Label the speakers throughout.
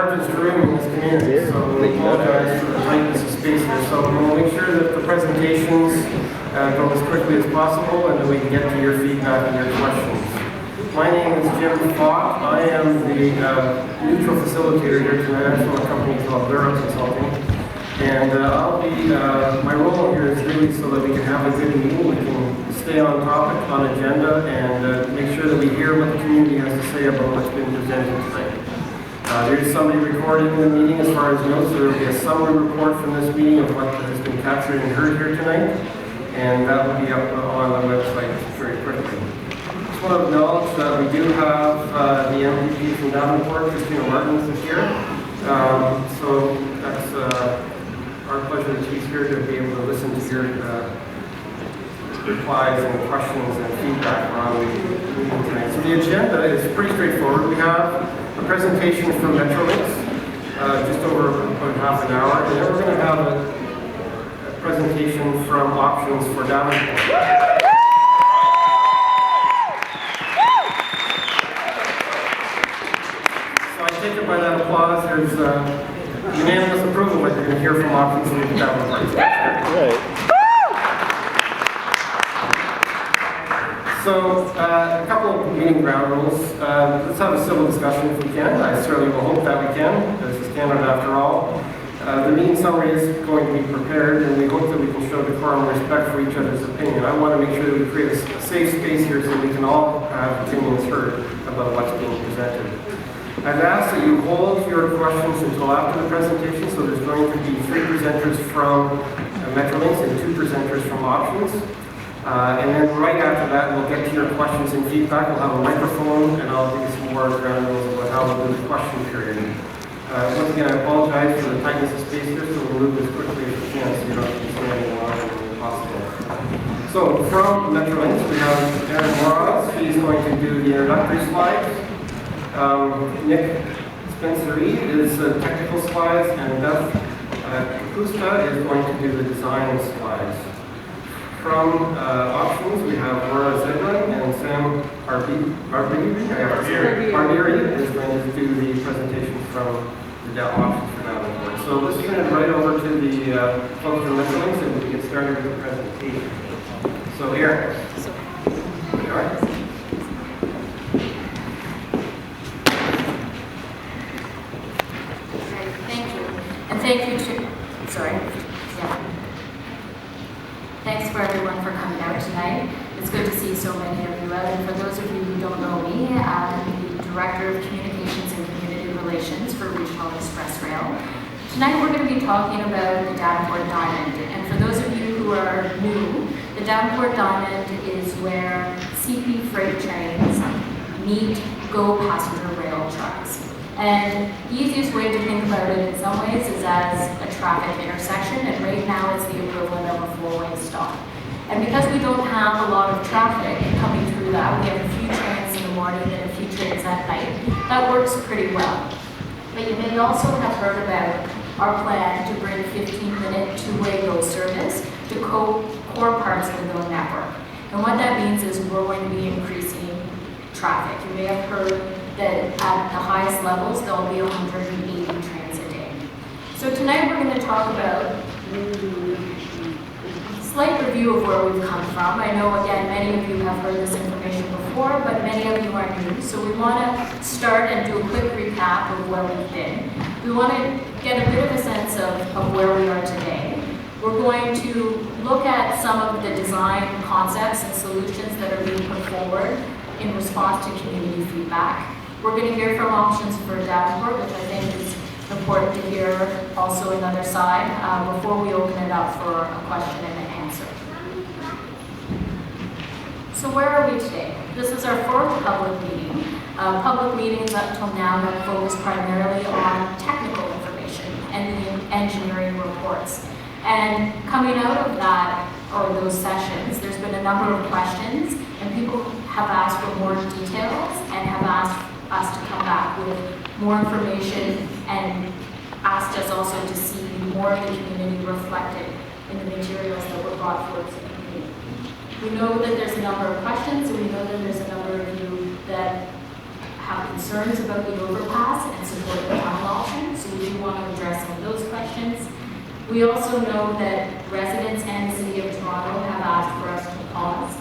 Speaker 1: largest room in this community, so we apologize for the tightness of space here. So we'll make sure that the presentations go as quickly as possible and that we can get to your feedback and your questions. My name is Jim Falk. I am the neutral facilitator here tonight. I'm from a company called Lyra Consulting. And my role here is really so that we can have a good meeting, we can stay on topic, on agenda, and make sure that we hear what the community has to say about what's been presented tonight. There is somebody recording the meeting as far as notes, so there will be a summary report from this meeting of what has been captured and heard here tonight, and that will be up on the website very quickly. Just want to acknowledge that we do have the MVP from Davenport, Christina Martins, is here. So that's our pleasure that she's here to be able to listen to your replies and questions and feedback around the meeting tonight. So the agenda is pretty straightforward. We have a presentation from Metrolinx, just over about half an hour, and then we're going to have a presentation from Options for Davenport. So I take it by that applause, there's unanimous approval that you're going to hear from Options for Davenport. Right. So, a couple of meeting ground rules. Let's have a civil discussion if we can. I certainly will hope that we can. This is Canada after all. The meeting summary is going to be prepared, and we hope that we can show decorum and respect for each other's opinion. I want to make sure that we create a safe space here so we can all have opinions heard about what's being presented. I've asked that you hold your questions until after the presentation, so there's going to be 3 presenters from Metrolinx and 2 presenters from Options. And then right after that, we'll get to your questions and feedback. We'll have a microphone, and I'll give you some more ground rules about how we'll do the question period. Once again, I apologize for the tightness of space here, so we'll move as quickly as we can so you don't have to be standing longer than possible. So from Metrolinx, we have Erin Morales. She's going to do the introductory slides. Nick Spencery is technical slides, and Beth Kusta is going to do the design slides. From Options, we have Laura Zedlin and Sam Barbieri is going to do the presentation from the Options for Davenport. So let's turn it right over to the folks from Metrolinx and we get started with the presentation. So Erin. All right.
Speaker 2: Thank you. And thank you to, thanks for everyone for coming out tonight. It's good to see so many of you out. And for those of you who don't know me, I'm the Director of Communications and Community Relations for Regional Express Rail. Tonight we're going to be talking about the Davenport Diamond. And for those of you who are new, the Davenport Diamond is where CP freight trains meet GO passenger rail tracks. And the easiest way to think about it in some ways is as a traffic intersection, and right now it's the equivalent of a 4-way stop. And because we don't have a lot of traffic coming through that, we have a few trains in the morning and a few trains at night, that works pretty well. But you may also have heard about our plan to bring 15-minute two-way GO service to core parts of the GO network. And what that means is we're going to be increasing traffic. You may have heard that at the highest levels, there will be 180 trains a day. So tonight we're going to talk about a slight review of where we've come from. I know, again, many of you have heard this information before, but many of you are new. So we want to start and do a quick recap of where we've been. We want to get a bit of a sense of where we are today. We're going to look at some of the design concepts and solutions that are being put forward in response to community feedback. We're going to hear from Options for Davenport, which I think is important to hear also another side before we open it up for a question and an answer. So where are we today? This is our 4th public meeting. Public meetings up till now have focused primarily on technical information and the engineering reports. And coming out of that, or those sessions, there's been a number of questions, and people have asked for more details and have asked us to come back with more information and asked us also to see more of the community reflected in the materials that were brought forward to the community. We know that there's a number of questions, and we know that there's a number of you that have concerns concerns about the overpass and support the tunnel option, so we do want to address some of those questions. We also know that residents and the City of Toronto have asked for us to pause.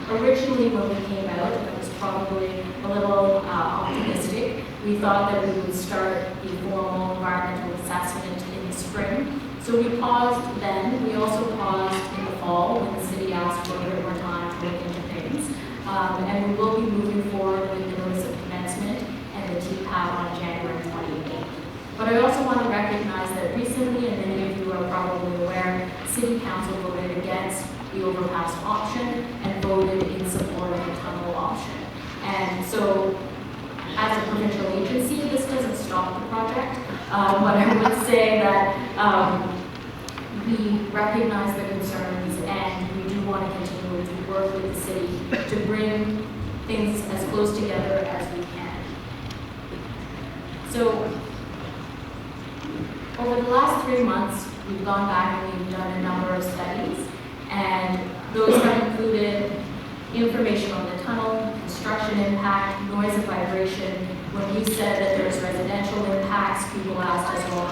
Speaker 2: Originally, when we came out, it was probably a little optimistic. We thought that we would start the formal environmental assessment in the spring. So we paused then. We also paused in the fall when the city asked for a bit more time to look into things. And we will be moving forward with the notice of commencement and the TPAB on January 28th. But I also want to recognize that recently, and many of you are probably aware, City Council voted against the overpass option and voted in support of the tunnel option. And so, as a provincial agency, this doesn't stop the project. But I would say that we recognize the concerns and we do want to continue to work with the city to bring things as close together as we can. So, over the last 3 months, we've gone back and we've done a number of studies, and those have included information on the tunnel, construction impact, noise and vibration. When we said that there's residential impacts, people asked us, well,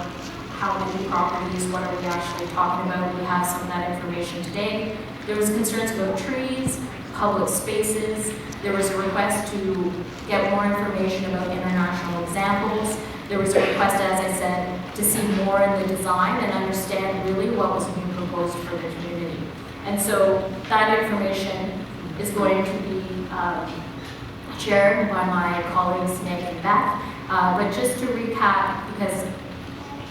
Speaker 2: how many properties, what are we actually talking about? We have some of that information today. There was concerns about trees, public spaces. There was a request to get more information about international examples. There was a request, as I said, to see more in the design and understand really what was being proposed for the community. And so that information is going to be shared by my colleagues Nick and Beth. But just to recap, because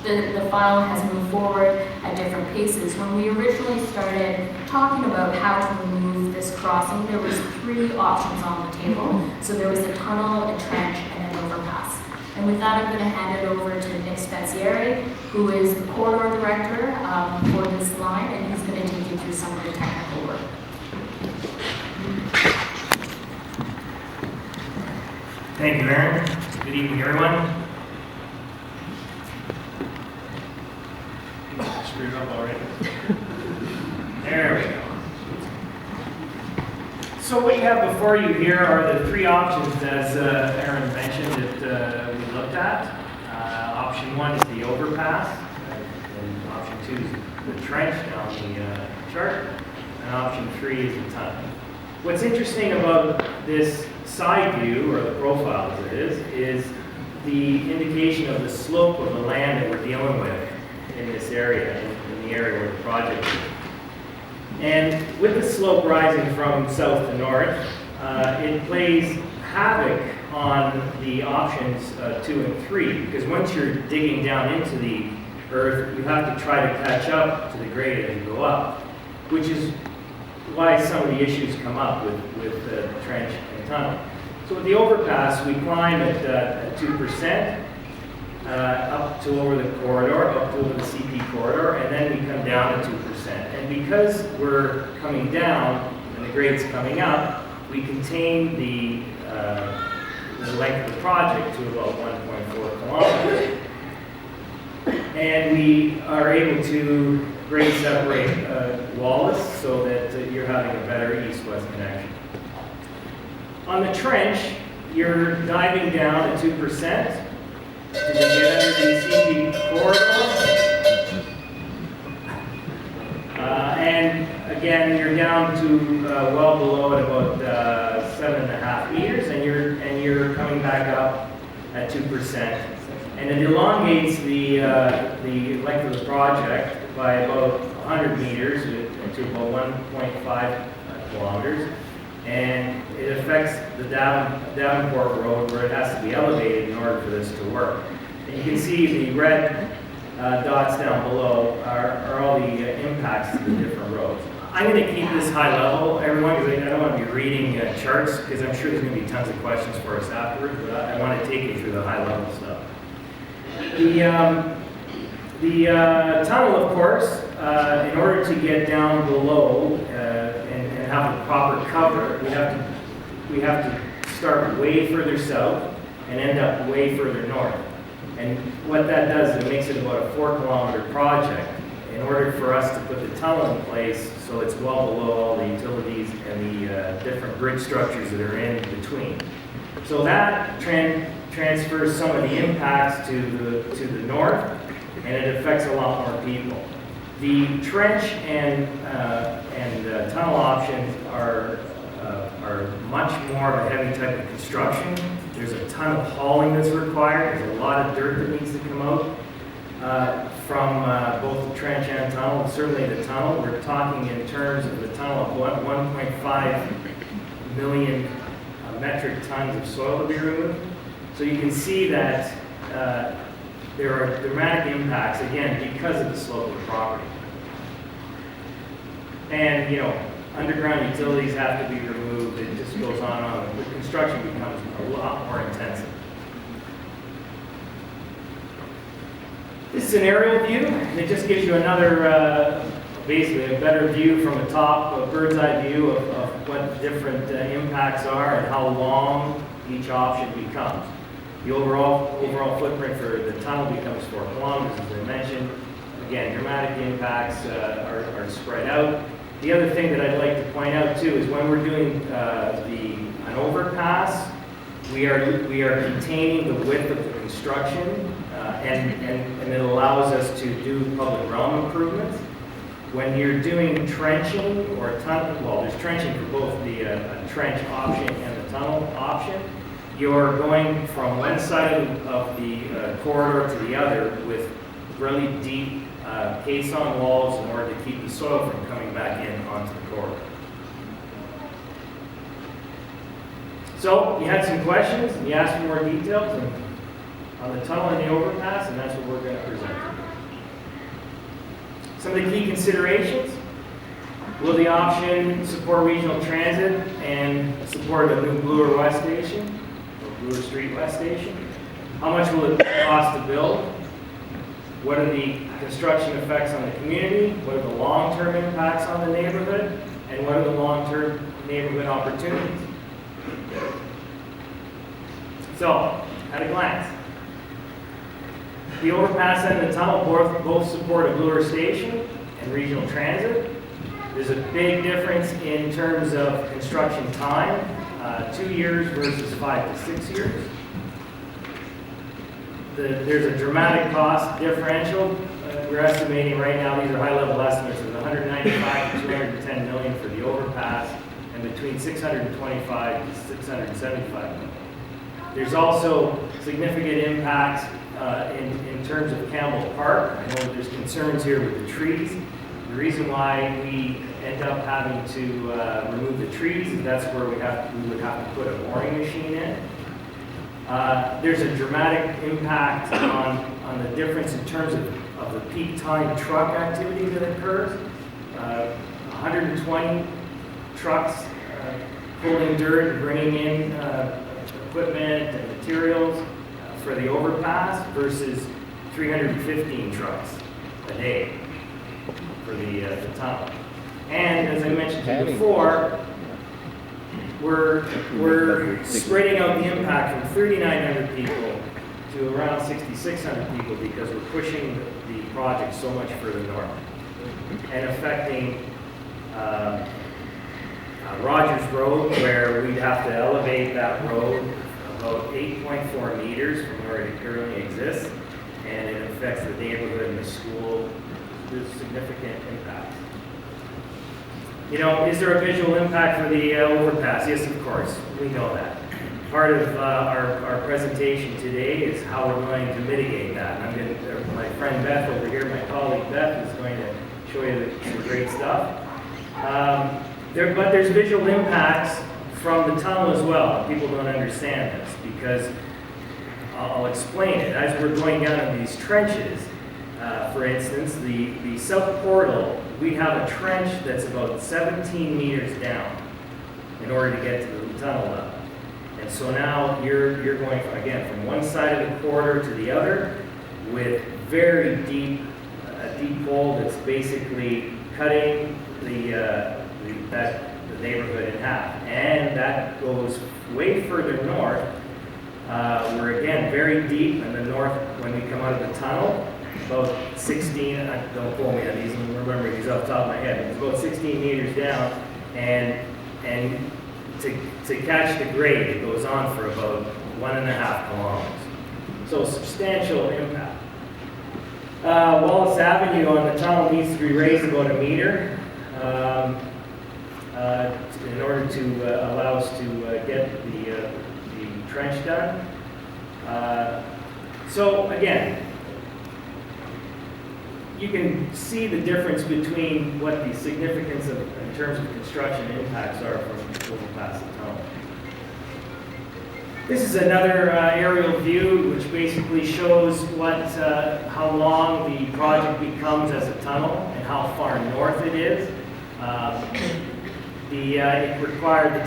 Speaker 2: the file has moved forward at different paces. When we originally started talking about how to remove this crossing, there was 3 options on the table. So there was a tunnel, a trench, and an overpass. And with that, I'm going to hand it over to Nick Spezieri, who is the corridor director for this line, and he's going to take you through some of the technical work.
Speaker 3: Thank you, Erin. Good evening, everyone.
Speaker 4: Screw it up already.
Speaker 3: There we go. So what you have before you here are the 3 options, as Erin mentioned, that we looked at. Option 1 is the overpass, and option 2 is the trench down the chart, and option 3 is the tunnel. What's interesting about this side view, or the profile as it is the indication of the slope of the land that we're dealing with in this area, in the area where the project is. And with the slope rising from south to north, it plays havoc on the options 2 and 3, because once you're digging down into the earth, you have to try to catch up to the grade as you go up, which is why some of the issues come up with the trench and tunnel. So with the overpass, we climb at 2%, up to over the corridor, up to over the CP corridor, and then we come down at 2%. And because we're coming down and the grade's coming up, we contain the length of the project to about 1.4 kilometers. And we are able to grade separate Wallace so that you're having a better east-west connection. On the trench, you're diving down at 2% to get under the CP corridor. And again, you're down to well below at about 7.5 meters, and you're coming back up at 2%. And it elongates the length of the project by about 100 meters to about 1.5 kilometers. And it affects the Davenport Road, where it has to be elevated in order for this to work. And you can see the red dots down below are all the impacts to the different roads. I'm going to keep this high level, everyone, because I don't want to be reading charts, because I'm sure there's going to be tons of questions for us afterwards, but I want to take you through the high level stuff. The tunnel, of course, in order to get down below and have the proper cover, we have to start way further south and end up way further north. And what that does is it makes it about a 4-kilometer project in order for us to put the tunnel in place so it's well below all the utilities and the different bridge structures that are in between. So that transfers some of the impacts to the north, and it affects a lot more people. The trench and tunnel options are much more of a heavy type of construction. There's a ton of hauling that's required. There's a lot of dirt that needs to come out from both the trench and tunnel. Certainly the tunnel, we're talking in terms of the tunnel of 1.5 million metric tons of soil to be removed. So you can see that there are dramatic impacts, again, because of the slope of the property. And, you know, underground utilities have to be removed. It just goes on and on. The construction becomes a lot more intensive. This is an aerial view, and it just gives you another, basically a better view from the top, a bird's eye view of what different impacts are and how long each option becomes. The overall footprint for the tunnel becomes 4 kilometers, as I mentioned. Again, dramatic impacts are spread out. The other thing that I'd like to point out too is when we're doing an overpass, we are containing the width of the construction, and it allows us to do public realm improvements. When you're doing trenching or tunnel, well, there's trenching for both the trench option and the tunnel option. You're going from one side of the corridor to the other with really deep caisson walls in order to keep the soil from coming back in onto the corridor. So you had some questions, and you asked for more details on the tunnel and the overpass, and that's what we're going to present. Some of the key considerations: will the option support regional transit and support a new Bloor West station, or Bloor Street West station? How much will it cost to build? What are the construction effects on the community? What are the long-term impacts on the neighborhood? And what are the long-term neighborhood opportunities? So, at a glance, the overpass and the tunnel both support a Bloor station and regional transit. There's a big difference in terms of construction time, 2 years versus 5 to 6 years. There's a dramatic cost differential. We're estimating right now, these are high-level estimates, of 195 to 210 million for the overpass, and between 625 to 675 million. There's also significant impacts in terms of Campbell Park. I know that there's concerns here with the trees. The reason why we end up having to remove the trees is that's where we would have to put a boring machine in. There's a dramatic impact on the difference in terms of the peak time truck activity that occurs. 120 trucks pulling dirt and bringing in equipment and materials for the overpass versus 315 trucks a day for the tunnel. And as I mentioned to you before, we're spreading out the impact from 3,900 people to around 6,600 people because we're pushing the project so much further north and affecting Rogers Road, where we'd have to elevate that road about 8.4 meters from where it currently exists, and it affects the neighborhood and the school. There's significant impact. You know, is there a visual impact for the overpass? Yes, of course, we know that. Part of our presentation today is how we're going to mitigate that. And my friend Beth over here, my colleague Beth, is going to show you some great stuff. But there's visual impacts from the tunnel as well. People don't understand this because I'll explain it. As we're going down in these trenches, for instance, the south portal, we have a trench that's about 17 meters down in order to get to the tunnel level. And so now you're going, from one side of the corridor to the other with very deep, deep hole that's basically cutting the neighborhood in half. And that goes way further north. We're again very deep in the north when we come out of the tunnel. About 16, don't quote me on these, I'm remembering these off the top of my head. It's about 16 meters down, and to catch the grade, it goes on for about 1.5 kilometers. So substantial impact. Wallace Avenue on the tunnel needs to be raised about 1 meter in order to allow us to get the trench done. So again, you can see the difference between what the significance of, in terms of construction impacts are from overpass the tunnel. This is another aerial view which basically shows how long the project becomes as a tunnel and how far north it is. The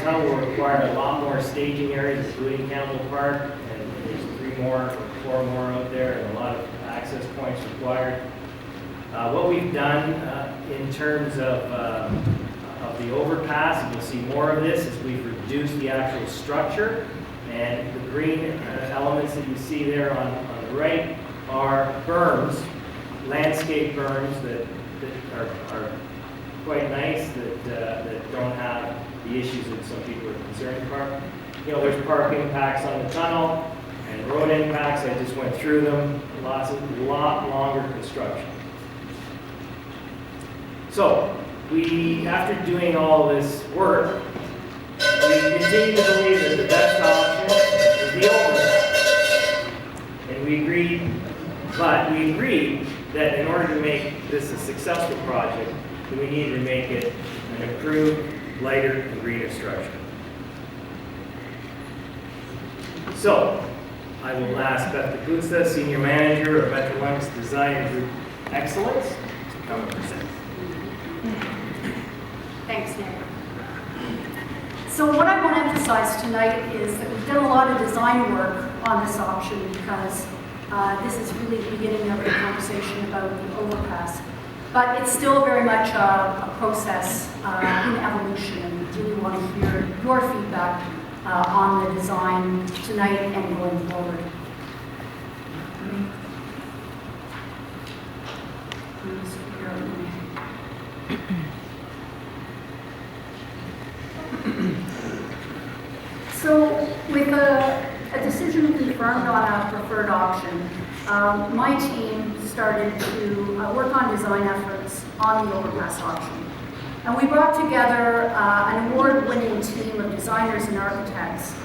Speaker 3: tunnel will require a lot more staging areas, including Campbell Park, and there's 3 more or 4 more out there, and a lot of access points required. What we've done in terms of the overpass, and you'll see more of this, is we've reduced the actual structure, and the green elements that you see there on the right are berms, landscape berms that are quite nice, that don't have the issues that some people are concerned about. You know, there's park impacts on the tunnel and road impacts. I just went through them. A lot longer construction. So after doing all this work, we continue to believe that the best option is the overpass. And we agreed that in order to make this a successful project, that we needed to make it an improved, lighter, and greener structure. So, I will ask Beth DeCusta, Senior Manager of Metrolinx Design Group Excellence, to come and present.
Speaker 4: Thanks, Nick. So what I want to emphasize tonight is that we've done a lot of design work on this option because this is really the beginning of the conversation about the overpass. But it's still very much a process in evolution, and we really want to hear your feedback on the design tonight and going forward. So with a decision confirmed on a preferred option, my team started to work on design efforts on the overpass option. And we brought together an award-winning team of designers and architects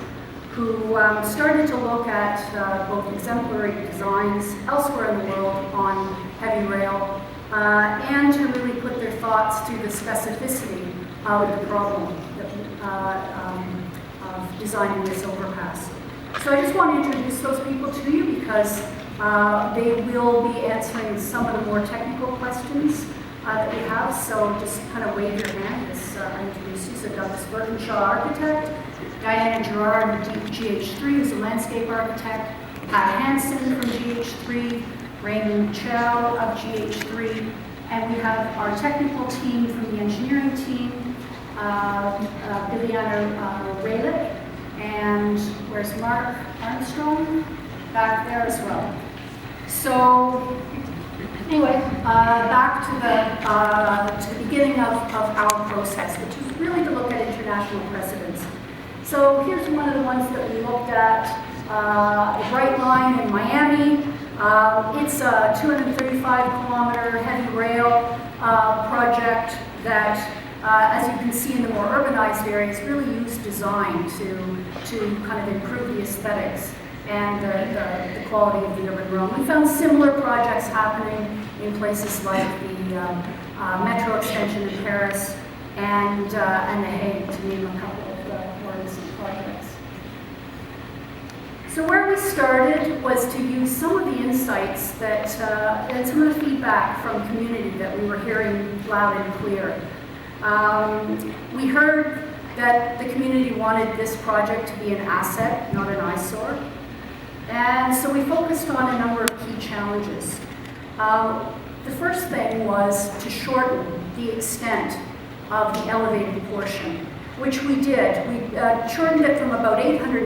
Speaker 4: who started to look at both exemplary designs elsewhere in the world on heavy rail and to really put their thoughts to the specificity of the problem of designing this overpass. So I just want to introduce those people to you because they will be answering some of the more technical questions that we have. So just kind of wave your hand as I introduce you. So Douglas Birkinshaw, architect, Diana Gerard from GH3, who's a landscape architect, Pat Hansen from GH3, Raymond Chow of GH3, and we have our technical team from the engineering team, Viviana Raylick, and where's Mark Armstrong? Back there as well. So anyway, back to the beginning of our process, which is really to look at international precedents. So here's one of the ones that we looked at, the Bright Line in Miami. It's a 235-kilometer heavy rail project that, as you can see in the more urbanized areas, really used design to kind of improve the aesthetics and the quality of the urban roam. We found similar projects happening in places like the metro extension in Paris and The Hague, to name a couple of the more recent projects. So where we started was to use some of the insights that, and some of the feedback from community that we were hearing loud and clear. We heard that the community wanted this project to be an asset, not an eyesore. And so we focused on a number of key challenges. The first thing was to shorten the extent of the elevated portion, which we did. We shortened it from about 800